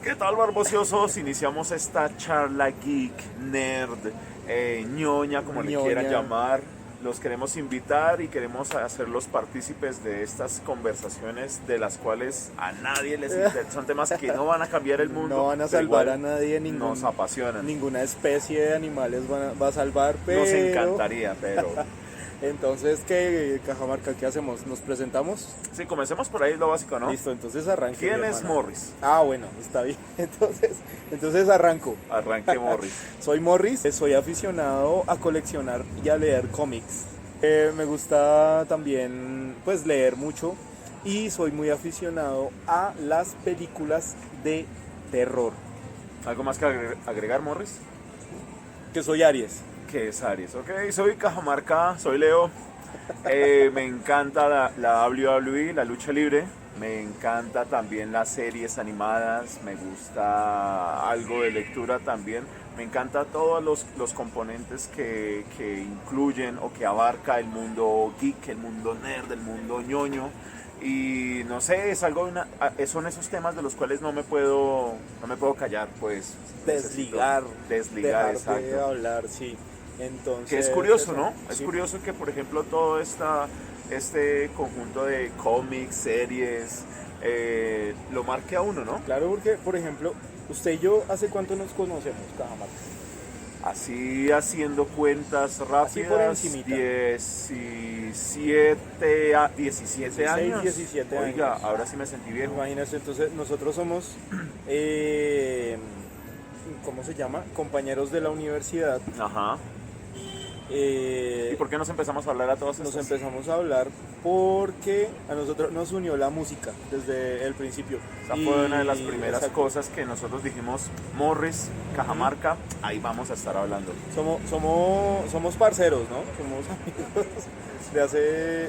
¿Qué tal, barbociosos? Iniciamos esta charla geek, nerd, ñoña, como le quieran Ñoña. llamar. Los queremos invitar y queremos hacerlos partícipes de estas conversaciones de las cuales a nadie les interesa. Son temas que no van a cambiar el mundo, No van a pero salvar igual a nadie, nos apasionan. ninguna especie de animales va a salvar, pero... Nos encantaría, pero... Entonces, ¿qué, Cajamarca, qué hacemos? ¿Nos presentamos? Sí, comencemos por ahí lo básico, ¿no? Listo, entonces arranque. ¿Quién mi es hermano. Morris? Ah, bueno, está bien. Entonces arranco. Arranque Morris. Soy Morris, soy aficionado a coleccionar y a leer cómics. Me gusta también pues leer mucho y soy muy aficionado a las películas de terror. ¿Algo más que agregar, Morris? Que soy Aries. Que es Aries. Ok, soy Cajamarca, soy Leo. Me encanta la WWE, la lucha libre. Me encanta también las series animadas. Me gusta algo de lectura también. Me encanta todos los componentes que incluyen o que abarca el mundo geek, el mundo nerd, el mundo ñoño. Y no sé, es algo son esos temas de los cuales no me puedo callar, pues. Desligar. Desligar, Dejar exacto. de hablar, sí. Entonces, Que es curioso, eso, ¿no? Es sí. curioso que, por ejemplo, todo este conjunto de cómics, series, lo marque a uno, ¿no? Claro, porque, por ejemplo, usted y yo, ¿hace cuánto nos conocemos, Cajamarca? Así haciendo cuentas Así por rápidas, encimita. 17 años. 17 Oiga, años. ahora sí me sentí viejo. Imagínense, entonces nosotros somos, ¿cómo se llama? Compañeros de la universidad. Ajá. ¿Y por qué nos empezamos a hablar a todos Nos estos? empezamos a hablar porque a nosotros nos unió la música desde el principio. Esa fue una de las primeras exacto, cosas que nosotros dijimos, Morris, Cajamarca, ahí vamos a estar hablando. somos parceros, ¿no? Somos amigos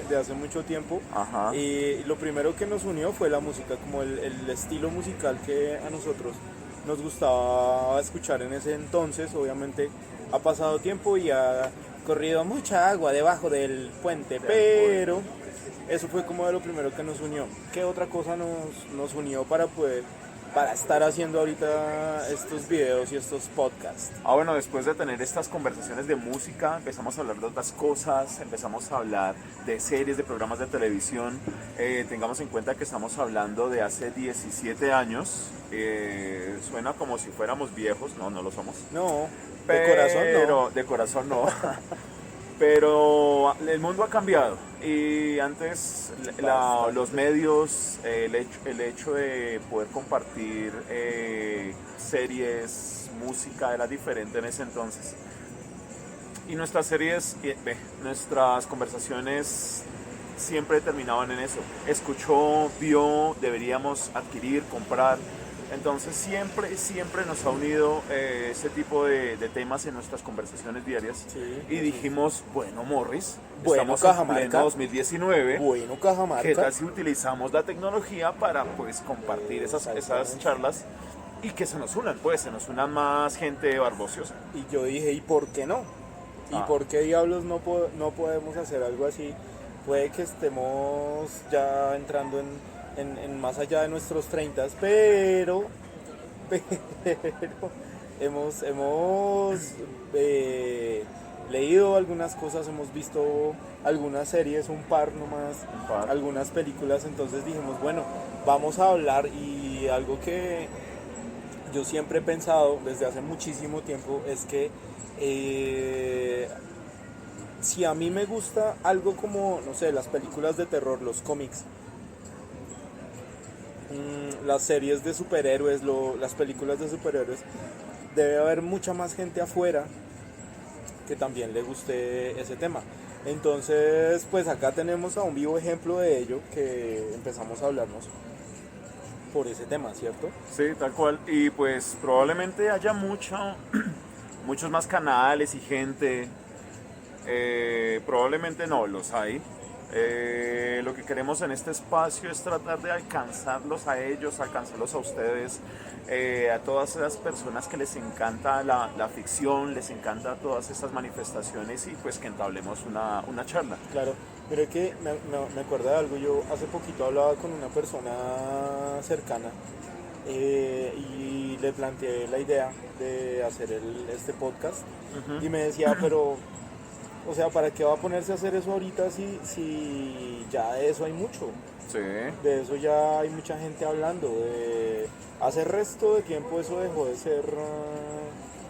de hace mucho tiempo. Ajá. Y lo primero que nos unió fue la música, como el estilo musical que a nosotros nos gustaba escuchar en ese entonces. Obviamente ha pasado tiempo y ha corrido mucha agua debajo del puente, pero eso fue como de lo primero que nos unió. ¿Qué otra cosa nos unió para estar haciendo ahorita estos videos y estos podcasts? Bueno, después de tener estas conversaciones de música, empezamos a hablar de otras cosas, empezamos a hablar de series, de programas de televisión. Tengamos en cuenta que estamos hablando de hace 17 años. Suena como si fuéramos viejos, no, no lo somos. No, de corazón no. De corazón no. Pero el mundo ha cambiado y antes los medios, el hecho de poder compartir series, música era diferente en ese entonces. Y nuestras series, nuestras conversaciones siempre terminaban en eso. Escuchó, vio, deberíamos adquirir, comprar. Entonces siempre nos ha unido ese tipo de temas en nuestras conversaciones diarias. Sí, y dijimos, bueno, Morris, Bueno, estamos en Cajamarca. pleno 2019. Bueno, Cajamarca. ¿Qué tal si utilizamos la tecnología para pues compartir esas charlas y que se nos unan, pues se nos unan más gente barbociosa? Y yo dije, ¿y por qué no? ¿Y por qué diablos no podemos hacer algo así? Puede que estemos ya entrando en más allá de nuestros 30, pero hemos leído algunas cosas, hemos visto algunas series, un par nomás, algunas películas, entonces dijimos, bueno, vamos a hablar. Y algo que yo siempre he pensado desde hace muchísimo tiempo es que si a mí me gusta algo como, no sé, las películas de terror, los cómics, las series de superhéroes, las películas de superhéroes, debe haber mucha más gente afuera que también le guste ese tema. Entonces, pues acá tenemos a un vivo ejemplo de ello, que empezamos a hablarnos por ese tema, ¿cierto? Sí, tal cual. Y pues probablemente haya muchos más canales y gente. Probablemente no, los hay. Lo que queremos en este espacio es tratar de alcanzarlos a ellos, alcanzarlos a ustedes, a todas esas personas que les encanta la ficción, les encanta todas estas manifestaciones y pues que entablemos una charla. Claro, pero es que me acuerdo de algo. Yo hace poquito hablaba con una persona cercana y le planteé la idea de hacer este podcast y me decía, pero, o sea, ¿para qué va a ponerse a hacer eso ahorita si ya de eso hay mucho? Sí. De eso ya hay mucha gente hablando. Hace resto de tiempo eso dejó de ser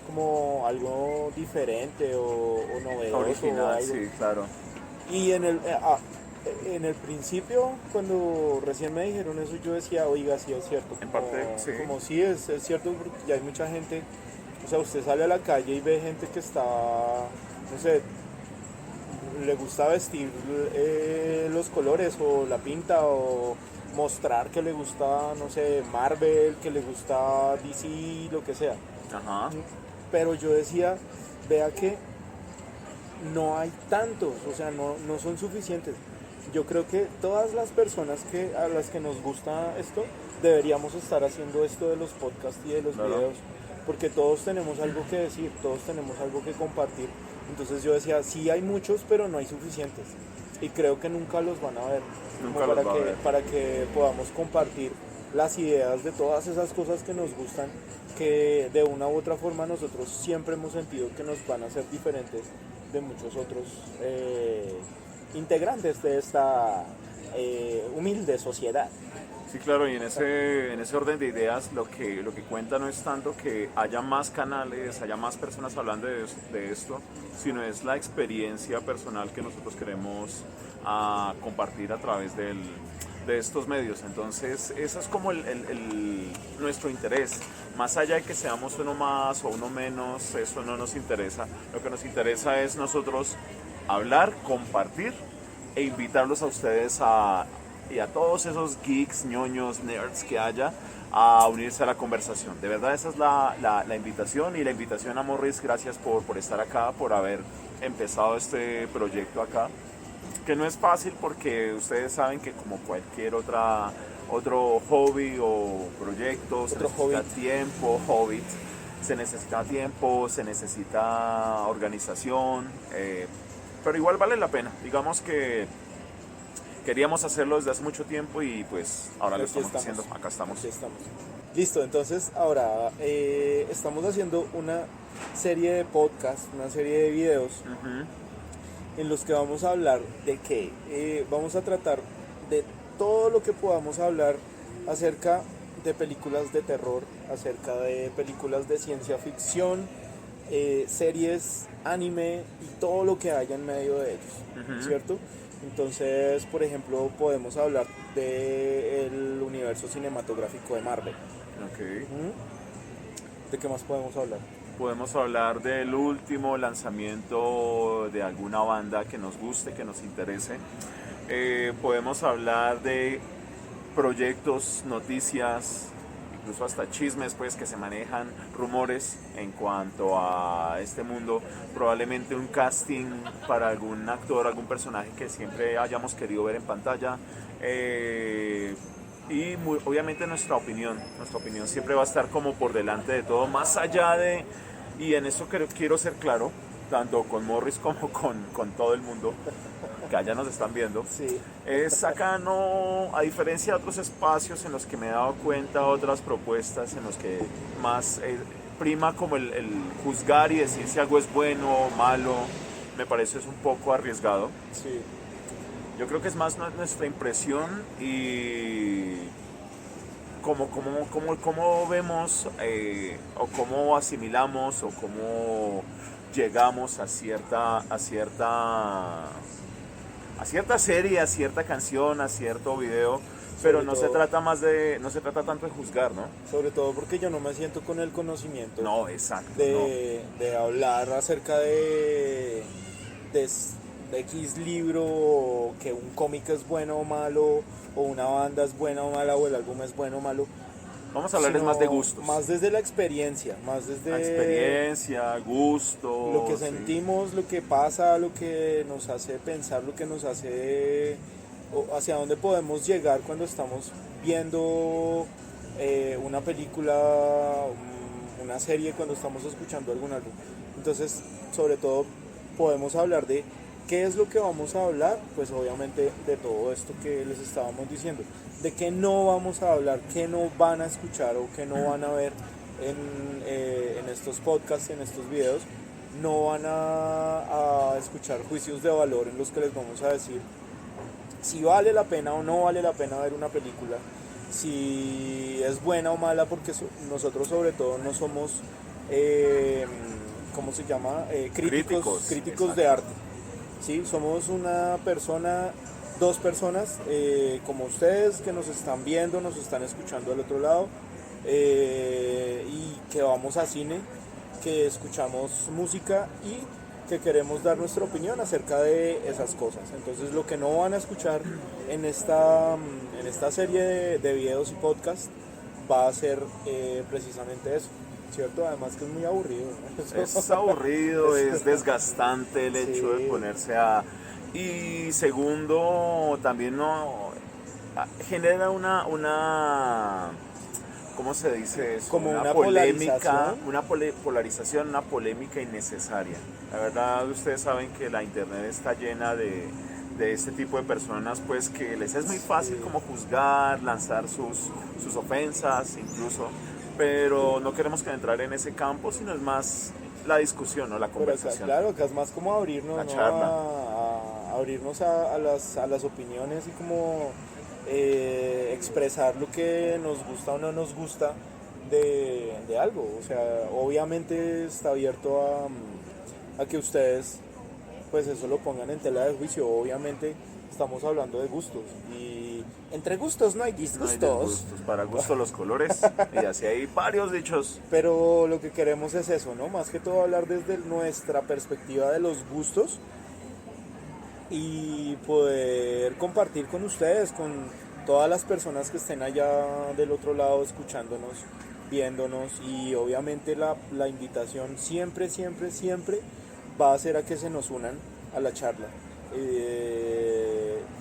como algo diferente o novedoso. Original, o algo. sí, claro. Y en el principio, cuando recién me dijeron eso, yo decía, oiga, sí es cierto. En parte, sí. Como sí es cierto, porque ya hay mucha gente. O sea, usted sale a la calle y ve gente que está, no sé, le gusta vestir los colores o la pinta o mostrar que le gusta, no sé, Marvel, que le gusta DC, lo que sea. Ajá. Pero yo decía, vea que no hay tantos, o sea, no son suficientes. Yo creo que todas las personas a las que nos gusta esto, deberíamos estar haciendo esto de los podcasts y de los videos, porque todos tenemos algo que decir, todos tenemos algo que compartir. Entonces yo decía, sí hay muchos, pero no hay suficientes. Y creo que nunca los van a ver. Nunca los va a ver. Para que podamos compartir las ideas de todas esas cosas que nos gustan, que de una u otra forma nosotros siempre hemos sentido que nos van a ser diferentes de muchos otros integrantes de esta humilde sociedad. Sí, claro, y en ese orden de ideas lo que cuenta no es tanto que haya más canales, haya más personas hablando de esto, sino es la experiencia personal que nosotros queremos compartir a través de estos medios. Entonces, eso es como nuestro interés. Más allá de que seamos uno más o uno menos, eso no nos interesa. Lo que nos interesa es nosotros hablar, compartir e invitarlos a ustedes y a todos esos geeks, ñoños, nerds que haya a unirse a la conversación. De verdad esa es la invitación, y la invitación a Morris, gracias por estar acá, por haber empezado este proyecto acá, que no es fácil porque ustedes saben que como cualquier otro hobby o proyecto, se necesita tiempo, se necesita organización, pero igual vale la pena. Digamos que queríamos hacerlo desde hace mucho tiempo y pues ahora lo estamos haciendo. Acá estamos. Listo, entonces ahora estamos haciendo una serie de podcasts, una serie de videos en los que vamos a hablar de qué. Vamos a tratar de todo lo que podamos hablar acerca de películas de terror, acerca de películas de ciencia ficción, series, anime y todo lo que haya en medio de ellos, ¿cierto? Entonces, por ejemplo, podemos hablar del universo cinematográfico de Marvel. Okay. ¿De qué más podemos hablar? Podemos hablar del último lanzamiento de alguna banda que nos guste, que nos interese. Podemos hablar de proyectos, noticias, incluso hasta chismes pues que se manejan, rumores en cuanto a este mundo, probablemente un casting para algún actor, algún personaje que siempre hayamos querido ver en pantalla, y obviamente nuestra opinión siempre va a estar como por delante de todo, más allá de, y en eso quiero ser claro, tanto con Morris como con todo el mundo que allá nos están viendo, sí. Es acá no, a diferencia de otros espacios en los que me he dado cuenta, otras propuestas en los que más prima como el juzgar y decir si algo es bueno o malo, me parece es un poco arriesgado. Sí. Yo creo que es más nuestra impresión y cómo vemos o cómo asimilamos o cómo llegamos a cierta serie, a cierta canción, a cierto video, pero no se trata tanto de juzgar, ¿no? Sobre todo porque yo no me siento con el conocimiento. No, exacto. De hablar acerca de X libro, o que un cómic es bueno o malo, o una banda es buena o mala, o el álbum es bueno o malo. Vamos a hablarles más de gustos. Más desde la experiencia, más desde... La experiencia, gusto. Lo que sentimos, lo que pasa, lo que nos hace pensar, lo que nos hace... hacia dónde podemos llegar cuando estamos viendo una película, una serie, cuando estamos escuchando algún álbum. Entonces, sobre todo, podemos hablar de qué es lo que vamos a hablar, pues obviamente de todo esto que les estábamos diciendo. De qué no vamos a hablar, qué no van a escuchar o qué no van a ver en estos podcasts, en estos videos, no van a escuchar juicios de valor en los que les vamos a decir si vale la pena o no vale la pena ver una película, si es buena o mala, porque nosotros sobre todo no somos, ¿cómo se llama? Críticos de arte. ¿Sí? Somos una persona, dos personas como ustedes que nos están viendo, nos están escuchando al otro lado, y que vamos a cine, que escuchamos música y que queremos dar nuestra opinión acerca de esas cosas. Entonces lo que no van a escuchar en esta serie de videos y podcast va a ser precisamente eso, ¿cierto? Además que es muy aburrido, ¿no? Es aburrido, es desgastante el hecho de ponerse a... Y segundo, también no genera una ¿cómo se dice eso? Como una polémica, polarización. Polarización, una polémica innecesaria. La verdad, ustedes saben que la internet está llena de este tipo de personas, pues que les es muy fácil como juzgar, lanzar sus ofensas incluso, pero no queremos que entrar en ese campo, sino es más la discusión, ¿no? La conversación. Pero acá es más como abrirnos, la ¿no? charla. a abrirnos a las opiniones y como expresar lo que nos gusta o no nos gusta de algo. O sea, obviamente está abierto a que ustedes pues eso lo pongan en tela de juicio. Obviamente estamos hablando de gustos y entre gustos no hay disgustos. No hay disgustos, para gusto los colores, y así hay varios dichos. Pero lo que queremos es eso, ¿no? Más que todo hablar desde nuestra perspectiva de los gustos y poder compartir con ustedes, con todas las personas que estén allá del otro lado escuchándonos, viéndonos, y obviamente la invitación siempre va a ser a que se nos unan a la charla.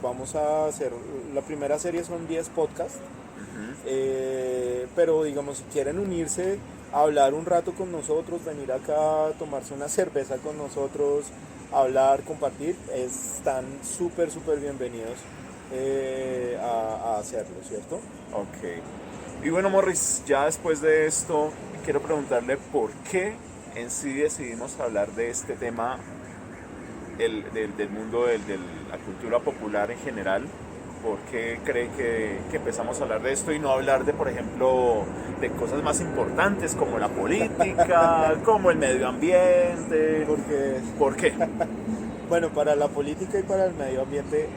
Vamos a hacer, la primera serie son 10 podcasts, pero digamos si quieren unirse a hablar un rato con nosotros, venir acá a tomarse una cerveza con nosotros, hablar, compartir, están súper bienvenidos a hacerlo, ¿cierto? Ok. Y bueno, Morris, ya después de esto, quiero preguntarle por qué en sí decidimos hablar de este tema, del mundo de la cultura popular en general. ¿Por qué cree que empezamos a hablar de esto y no hablar de, por ejemplo, de cosas más importantes como la política, como el medio ambiente? ¿Por qué? Bueno, para la política y para el medio ambiente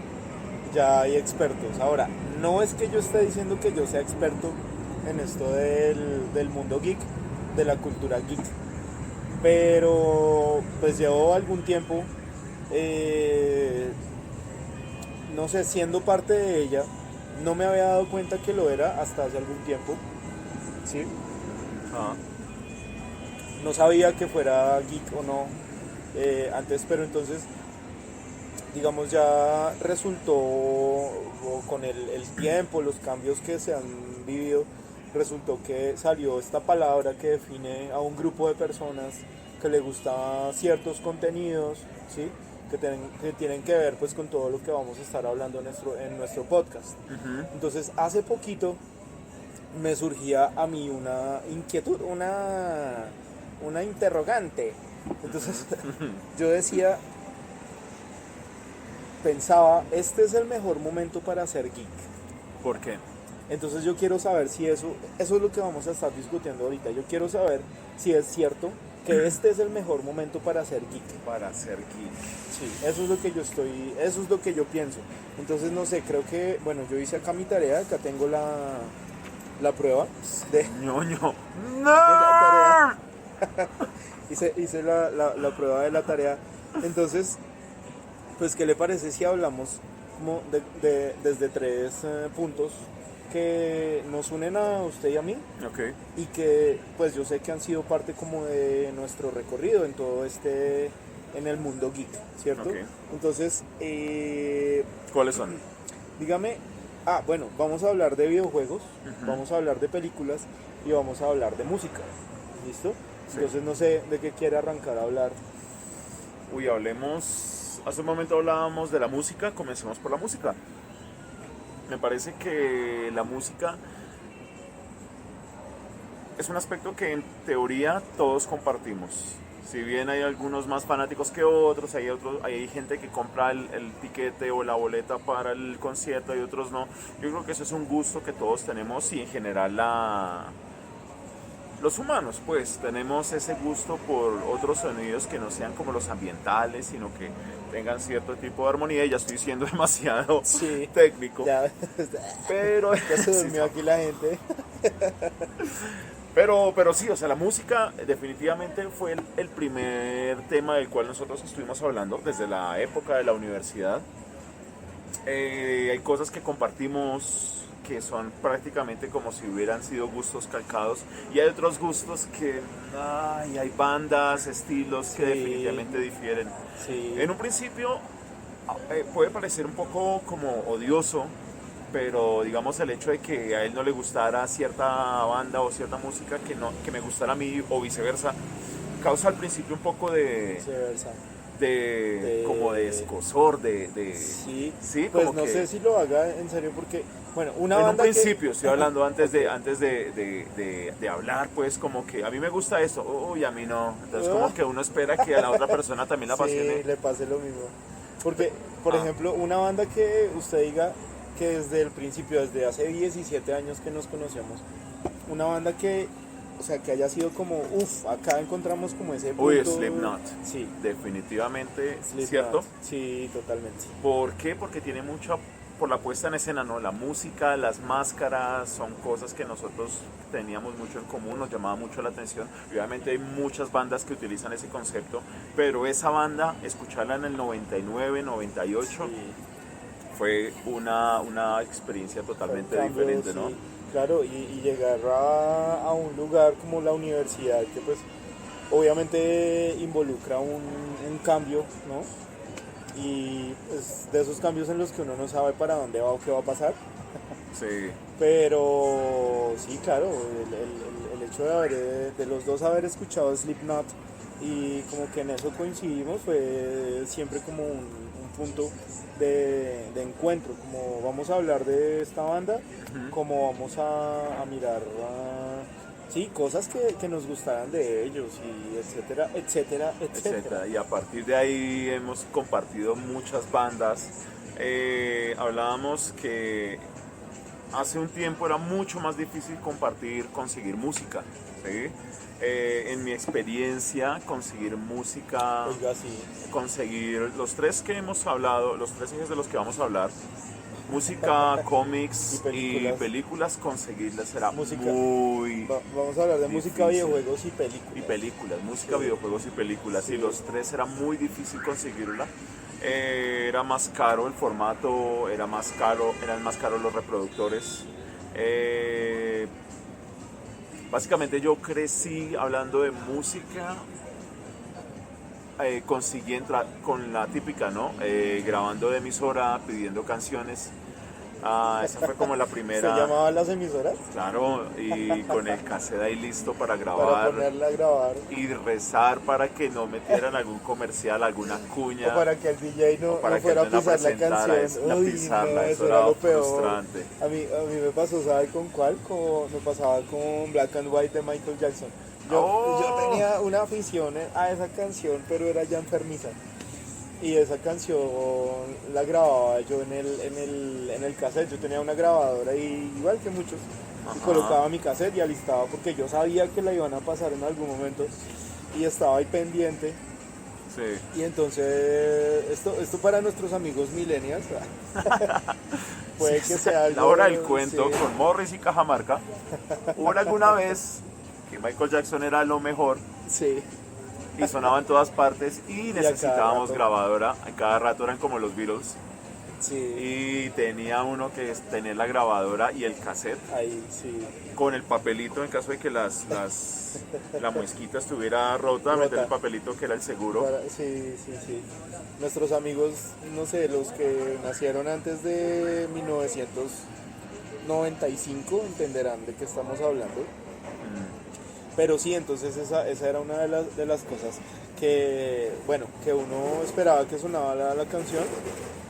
ya hay expertos. Ahora, no es que yo esté diciendo que yo sea experto en esto del mundo geek, de la cultura geek, pero pues llevo algún tiempo, no sé, siendo parte de ella. No me había dado cuenta que lo era hasta hace algún tiempo, ¿sí? No sabía que fuera geek o no antes, pero entonces, digamos, ya resultó, con el tiempo, los cambios que se han vivido, resultó que salió esta palabra que define a un grupo de personas que le gustan ciertos contenidos, ¿sí? Que tienen que ver pues con todo lo que vamos a estar hablando en nuestro podcast. Entonces hace poquito me surgía a mí una inquietud, una interrogante. Entonces yo decía, pensaba, este es el mejor momento para ser geek. ¿Por qué? Entonces yo quiero saber si eso es lo que vamos a estar discutiendo ahorita. Yo quiero saber si es cierto que este es el mejor momento para ser geek. Para ser geek. Sí, eso es lo que yo pienso. Entonces no sé, creo que, bueno, yo hice acá mi tarea, acá tengo la prueba de ñoño. de la tarea. hice la prueba de la tarea. Entonces, pues, ¿qué le parece si hablamos como desde tres puntos que nos unen a usted y a mí? Okay. Y que pues yo sé que han sido parte como de nuestro recorrido en todo en el mundo geek, ¿cierto? Okay. Entonces, ¿Cuáles son? dígame, bueno, vamos a hablar de videojuegos, vamos a hablar de películas y vamos a hablar de música, ¿listo? Sí. Entonces no sé de qué quiere arrancar a hablar. Hablemos, hace un momento hablábamos de la música, comencemos por la música. Me parece que la música es un aspecto que en teoría todos compartimos. Si bien hay algunos más fanáticos que otros, hay gente que compra el tiquete o la boleta para el concierto y otros no. Yo creo que eso es un gusto que todos tenemos y en general los humanos pues tenemos ese gusto por otros sonidos que no sean como los ambientales, sino que tengan cierto tipo de armonía. Y ya estoy siendo demasiado Sí, técnico, ya, pero ya se durmió aquí la gente. Pero sí, o sea, la música definitivamente fue el primer tema del cual nosotros estuvimos hablando desde la época de la universidad. Hay cosas que compartimos que son prácticamente como si hubieran sido gustos calcados, y hay otros gustos que hay bandas, estilos que Sí. definitivamente difieren. Sí, En un principio puede parecer un poco como odioso, pero digamos el hecho de que a él no le gustara cierta banda o cierta música que me gustara a mí o viceversa, causa al principio un poco viceversa. como de escozor, Sí, sí, pues como no que sé si lo haga en serio porque, bueno, una en un banda principio estoy hablando antes Ok. de hablar, pues como que a mí me gusta esto, uy, a mí no, entonces Ah. como que uno espera que a la otra persona también la Sí, apasione. le pase lo mismo. Porque, por Ah. ejemplo, una banda que usted diga que desde el principio, desde hace 17 años que nos conocemos, una banda que, o sea, que haya sido como, uff, acá encontramos como ese punto. Uy, Slipknot, Sí, definitivamente, Slipknot. ¿cierto? Sí, totalmente. ¿Por qué? Porque tiene mucha, por la puesta en escena, ¿no? La música, las máscaras, son cosas que nosotros teníamos mucho en común, nos llamaba mucho la atención. Y obviamente hay muchas bandas que utilizan ese concepto, pero esa banda, escucharla en el 99, 98, Sí. fue una experiencia totalmente Cambio, diferente, ¿no? sí, claro, y llegar a un lugar como la universidad, que pues obviamente involucra un cambio, ¿no? Y pues, de esos cambios en los que uno no sabe para dónde va o qué va a pasar, Sí, pero sí, claro, el hecho de los dos haber escuchado Slipknot y como que en eso coincidimos fue siempre como un punto de encuentro, como vamos a hablar de esta banda, como vamos a mirar sí, cosas que nos gustaran de ellos y etcétera, etcétera, etcétera. etcétera. Y a partir de ahí hemos compartido muchas bandas. Hablábamos que hace un tiempo era mucho más difícil conseguir música, ¿sí? En mi experiencia, conseguir música, Oiga, sí, conseguir los tres que hemos hablado, los tres ejes de los que vamos a hablar, música, cómics y películas, conseguirlas era Música. muy vamos a hablar de música, difícil. videojuegos y películas. Y películas, música, Sí. videojuegos y películas. Sí. Y los tres era muy difícil conseguirla. Era más caro el formato, eran más caros los reproductores. Básicamente yo crecí hablando de música, conseguí entrar con la típica, ¿no? Grabando de emisora, pidiendo canciones. Esa fue como la ¿Se primera. llamaba las emisoras? Claro, y con el cassette ahí listo para Para grabar ponerla a grabar. y rezar para que no metieran algún comercial, alguna cuña. O para que el DJ no, o para no fuera que a no pisar la presentara canción. la Uy, pisarla, no, eso eso era era lo peor. frustrante. A mí me pasó, ¿sabe con cuál? Me pasaba con Black and White de Michael Jackson. Yo tenía una afición a esa canción, pero era ya enfermiza. Y esa canción la grababa yo en el cassette. Yo tenía una grabadora y igual que muchos. Y Ajá. colocaba mi cassette y alistaba porque yo sabía que la iban a pasar en algún momento. Y estaba ahí pendiente. Sí. Y entonces, esto para nuestros amigos millennials, puede que sea algo... La hora del cuento sí. con Morris y Cajamarca. Hubo alguna vez que Michael Jackson era lo mejor Sí, y sonaba en todas partes y a cada necesitábamos rato. grabadora. A cada rato eran como los Beatles. sí, Y tenía uno que tener la grabadora y el cassette ahí sí. con el papelito en caso de que la muesquita estuviera rota, meter el papelito que era el seguro. Sí, sí, sí. Nuestros amigos, no sé, los que nacieron antes de 1995 entenderán de qué estamos hablando. Pero sí, entonces esa era una de las cosas que, bueno, que uno esperaba que sonaba la canción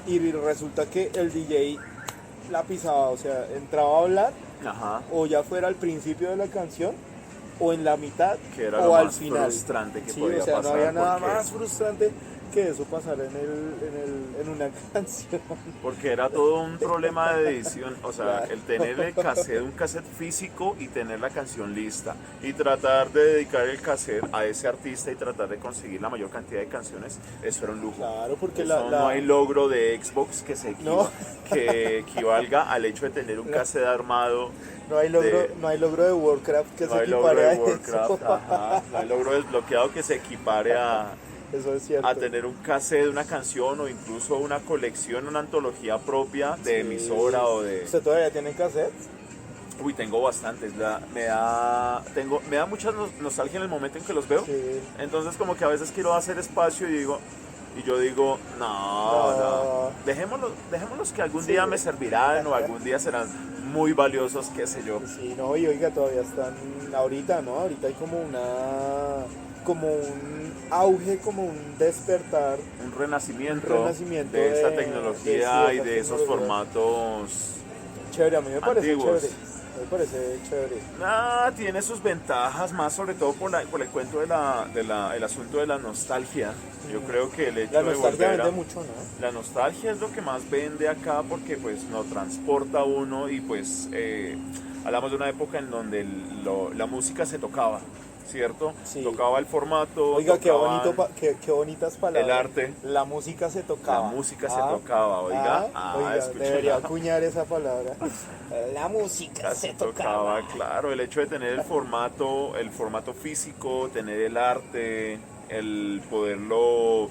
y resulta que el DJ la pisaba, o sea, entraba a hablar Ajá. o ya fuera al principio de la canción o en la mitad Que era o lo al más final. frustrante que Sí, podía o sea, pasar. no había nada porque- más frustrante que eso pasar en una canción. Porque era todo un problema de edición, o sea, Claro. el tener el cassette, un cassette físico y tener la canción lista y tratar de dedicar el cassette a ese artista y tratar de conseguir la mayor cantidad de canciones, eso era un lujo. Claro, porque Eso no hay logro de Xbox que No. que equivalga al hecho de tener un cassette armado. no hay logro, de- no hay logro de Warcraft que No se hay logro equipare a de eso. Warcraft, ajá, no hay logro desbloqueado que se equipare Eso es cierto. a tener un cassette de una canción o incluso una colección, una antología propia de Sí. emisora o de... ¿Usted todavía tiene cassette? Uy, tengo bastantes. Me da mucha nostalgia en el momento en que los veo. Sí. Entonces como que a veces quiero hacer espacio y yo digo, no. Dejémoslos que algún Sí. día me servirán o algún día serán muy valiosos, qué sé yo. Sí, no, y oiga, todavía están ahorita, ¿no? Ahorita hay como un auge, como un despertar. Un renacimiento, Un renacimiento de esa de tecnología y ciertas de esos tecnologías. formatos. Chévere, a mí me parece Antiguos. chévere. Me parece chévere. Tiene sus ventajas, más sobre todo por el cuento el asunto de la nostalgia. Yo creo que el hecho La de nostalgia volver a... vende mucho, ¿no? La nostalgia es lo que más vende acá porque pues nos transporta a uno y pues hablamos de una época en donde la música se tocaba, ¿cierto? Sí. Tocaba el formato, Oiga, qué tocaban bonito, qué bonitas palabras. el arte. La música se tocaba. La música se tocaba, oiga. Oiga, escucha. debería acuñar esa palabra. La música se tocaba. Claro, el hecho de tener el formato físico, tener el arte, el poderlo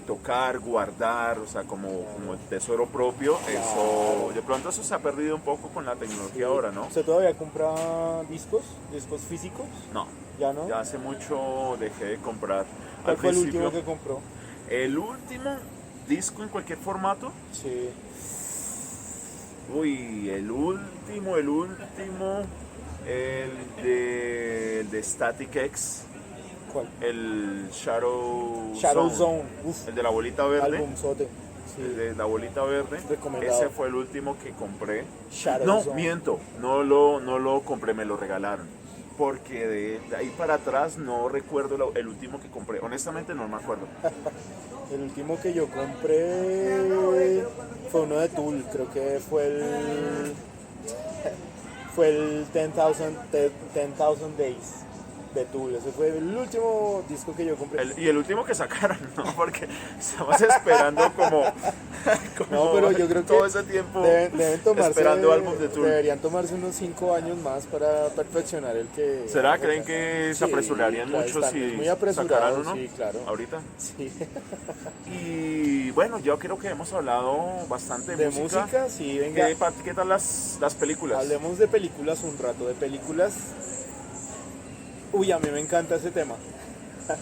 tocar, guardar, o sea, como el tesoro propio, eso, de pronto eso se ha perdido un poco con la tecnología ahora, ¿no? ¿Usted todavía compra discos físicos? No, ¿Ya no? ya hace mucho dejé de comprar. ¿Cuál Al fue el principio, último que compró? el último disco en cualquier formato. Sí. Uy, el último, el de Static X, ¿Cuál? el Shadow Zone. Uf, el de la bolita verde, albumzote. el Sí. de la bolita verde, Recomendado. ese fue el último que compré. Shadow No, Zone. miento, no lo compré, me lo regalaron. Porque de ahí para atrás no recuerdo el último que compré. Honestamente no me acuerdo. El último que yo compré fue uno de Tool, creo que fue el 10,000 Days de Tool. Ese fue el último disco que yo compré. Y el último que sacaron, ¿no? Porque estamos esperando como No, pero yo creo que todo ese tiempo deben tomarse, esperando álbum de Tool. deberían tomarse unos 5 años más para perfeccionar el que... ¿Será? ¿Creen que se Sí, apresurarían claro, mucho están si muy sacaran apresurados, uno? sí, claro. Ahorita. Sí. Y bueno, yo creo que hemos hablado bastante de, De música, sí, venga. ¿Qué tal las películas? Hablemos de películas un rato, de películas. Uy, a mí me encanta ese tema.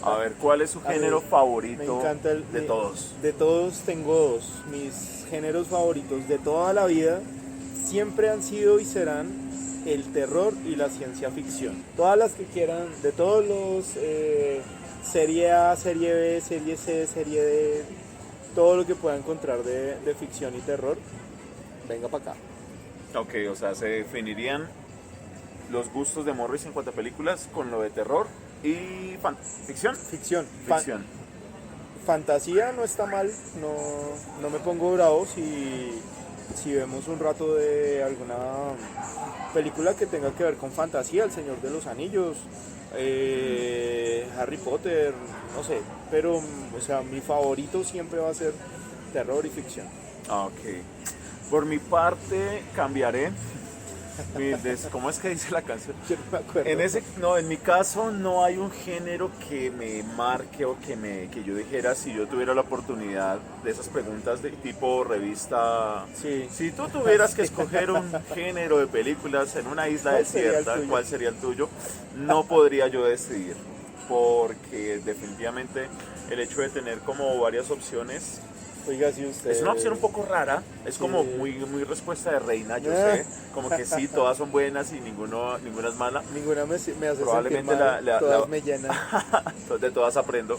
A ver, ¿cuál es su A género mí favorito Me encanta de todos? De todos tengo dos. Mis géneros favoritos de toda la vida siempre han sido y serán el terror y la ciencia ficción. Todas las que quieran, de todos los serie A, serie B, serie C, serie D, todo lo que pueda encontrar de ficción y terror, venga para acá. Ok, o sea, se definirían los gustos de Morris en cuanto a películas con lo de terror y ficción. Ficción. Ficción. Fantasía no está mal, no me pongo bravo si vemos un rato de alguna película que tenga que ver con fantasía, El Señor de los Anillos, Harry Potter, no sé, pero o sea, mi favorito siempre va a ser terror y ficción. Ok. Por mi parte, cambiaré. ¿Cómo es que dice la canción? Yo no me acuerdo. En mi caso no hay un género que me marque o que yo dijera si yo tuviera la oportunidad de esas preguntas de tipo revista. Sí. Si tú tuvieras que escoger un género de películas en una isla ¿Cuál sería el desierta, tuyo? ¿cuál sería el tuyo? No podría yo decidir, porque definitivamente el hecho de tener como varias opciones Oiga, si usted... es una opción un poco rara, es como Sí. muy respuesta de reina, yo sé, como que sí, todas son buenas y ninguna es mala. Ninguna me hace Probablemente sentir mal, todas me llenan. De todas aprendo.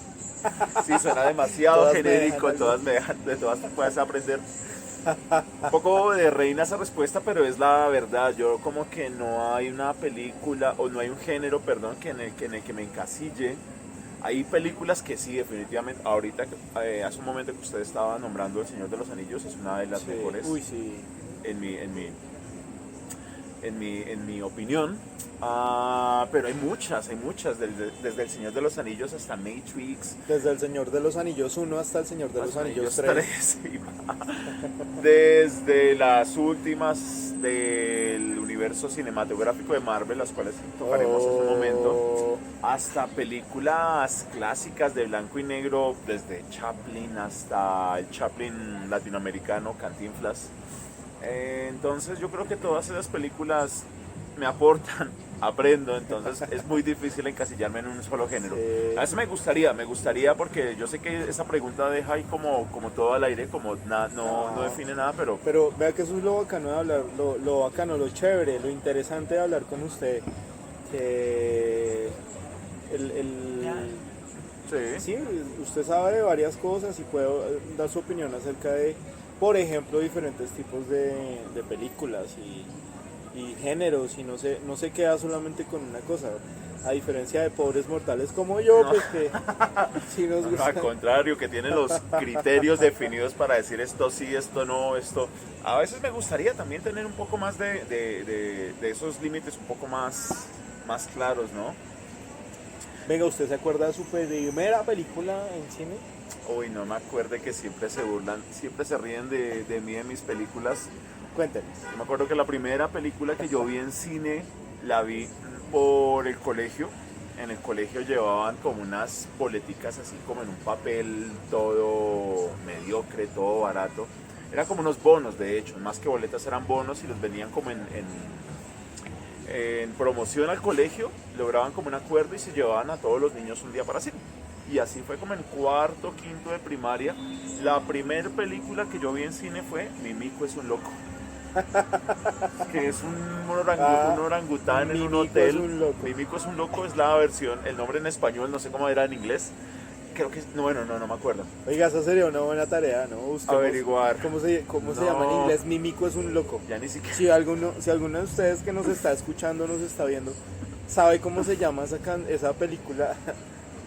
Sí, suena demasiado Todas me genérico, dejan algo. de todas puedes aprender. Un poco de reina esa respuesta, pero es la verdad. Yo como que no hay una película, o no hay un género, perdón, en el que me encasille. Hay películas que sí, definitivamente. Ahorita, hace un momento que usted estaba nombrando El Señor de los Anillos, es una de las Sí, mejores uy, sí. en en mi opinión. Pero hay muchas, desde El Señor de los Anillos hasta Matrix. Desde El Señor de los Anillos 1 hasta El Señor de los Anillos 3. 3, desde las últimas del universo cinematográfico de Marvel, las cuales tocaremos en su momento, hasta películas clásicas de blanco y negro, desde Chaplin hasta el Chaplin latinoamericano, Cantinflas. Entonces yo creo que todas esas películas me aportan, aprendo, entonces es muy difícil encasillarme en un solo género. Sí. A veces me gustaría porque yo sé que esa pregunta deja ahí como todo al aire, como no define nada, pero Pero vea que eso es lo bacano de hablar, lo bacano, lo chévere, lo interesante de hablar con usted. Que sí. sí, usted sabe de varias cosas y puede dar su opinión acerca de, por ejemplo, diferentes tipos de películas y géneros, y no se queda solamente con una cosa. A diferencia de pobres mortales como yo, No. pues que sí nos gusta. Al contrario, que tienen los criterios definidos para decir esto sí, esto no, esto. A veces me gustaría también tener un poco más de esos límites un poco más claros, ¿no? Venga, ¿usted se acuerda de su primera película en cine? Uy, no me acuerde que siempre se burlan, siempre se ríen de mí en mis películas. Cuéntenos. Yo me acuerdo que la primera película que yo vi en cine la vi por el colegio. En el colegio llevaban como unas boleticas así como en un papel todo mediocre, todo barato. Eran como unos bonos, de hecho, más que boletas eran bonos y los vendían como en promoción al colegio, lograban como un acuerdo y se llevaban a todos los niños un día para cine. Y así fue como en cuarto, quinto de primaria. La primera película que yo vi en cine fue Mimico es un loco. Que es un orangután en un Mimico hotel. es un loco. Mimico es un loco, es la versión, el nombre en español, no sé cómo era en inglés. Creo que, no, bueno, no me acuerdo. Oiga, esa sería una buena tarea, ¿no? Busquemos Averiguar. cómo se No. llama en inglés. Mimico es un loco. Ya ni siquiera. Si alguno de ustedes que nos está escuchando, nos está viendo, sabe cómo se llama esa película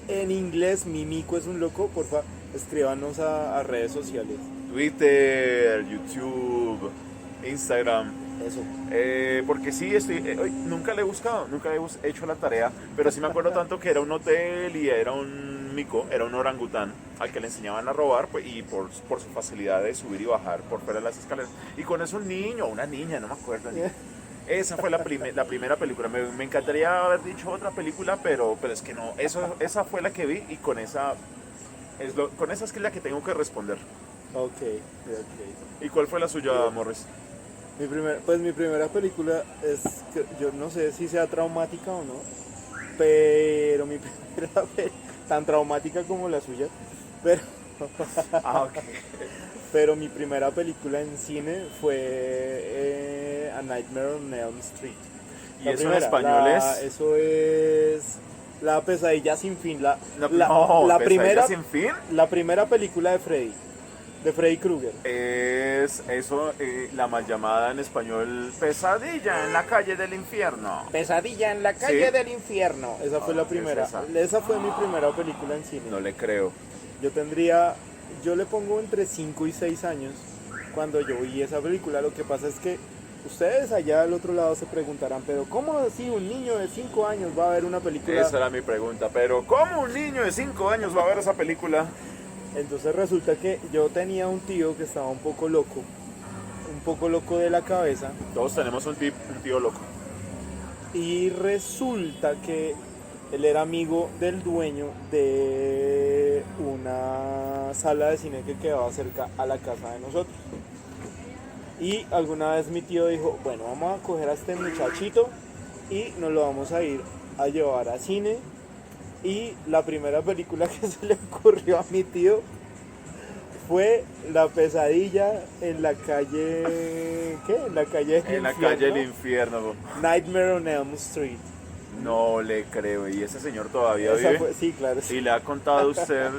en inglés, Mimico es un loco, porfa, escríbanos a redes sociales. Twitter, YouTube, Instagram. Eso. Porque sí, nunca le he buscado, nunca he hecho la tarea, pero sí me acuerdo tanto que era un hotel y era un mico, era un orangután al que le enseñaban a robar, pues, y por su facilidad de subir y bajar por fuera de las escaleras. Y con eso un niño, una niña, no me acuerdo. Esa fue la primera película. Me encantaría haber dicho otra película, pero es que no. Esa fue la que vi y con esa con esa es que es la que tengo que responder. Ok. ¿Y cuál fue la suya, Morris? Mi primera película es, que yo no sé si sea traumática o no, pero mi primera tan traumática como la suya, pero, Ok. pero mi primera película en cine fue A Nightmare on Elm Street. ¿Y eso en español es? Eso es La pesadilla sin fin, la ¿Pesadilla primera, sin fin? la primera película de Freddy Krueger. Es eso, la mal llamada en español Pesadilla en la calle del infierno. Pesadilla en la calle ¿Sí? del infierno. Esa fue la ¿es primera. esa? Esa fue mi primera película en cine. No le creo. Yo le pongo entre 5 y 6 años cuando yo vi esa película. Lo que pasa es que ustedes allá al otro lado se preguntarán, pero ¿cómo así un niño de 5 años va a ver una película? Esa era mi pregunta, pero ¿cómo un niño de 5 años va a ver esa película? Entonces resulta que yo tenía un tío que estaba un poco loco de la cabeza, Todos tenemos un tío loco. y resulta que él era amigo del dueño de una sala de cine que quedaba cerca a la casa de nosotros. Y alguna vez mi tío dijo, bueno, vamos a coger a este muchachito y nos lo vamos a ir a llevar a cine. Y la primera película que se le ocurrió a mi tío fue La pesadilla en la calle... ¿Qué? En la calle del En la infierno. calle del infierno. Nightmare on Elm Street. No le creo. ¿Y ese señor todavía Esa vive? fue- sí, claro. Sí. ¿Y le ha contado a usted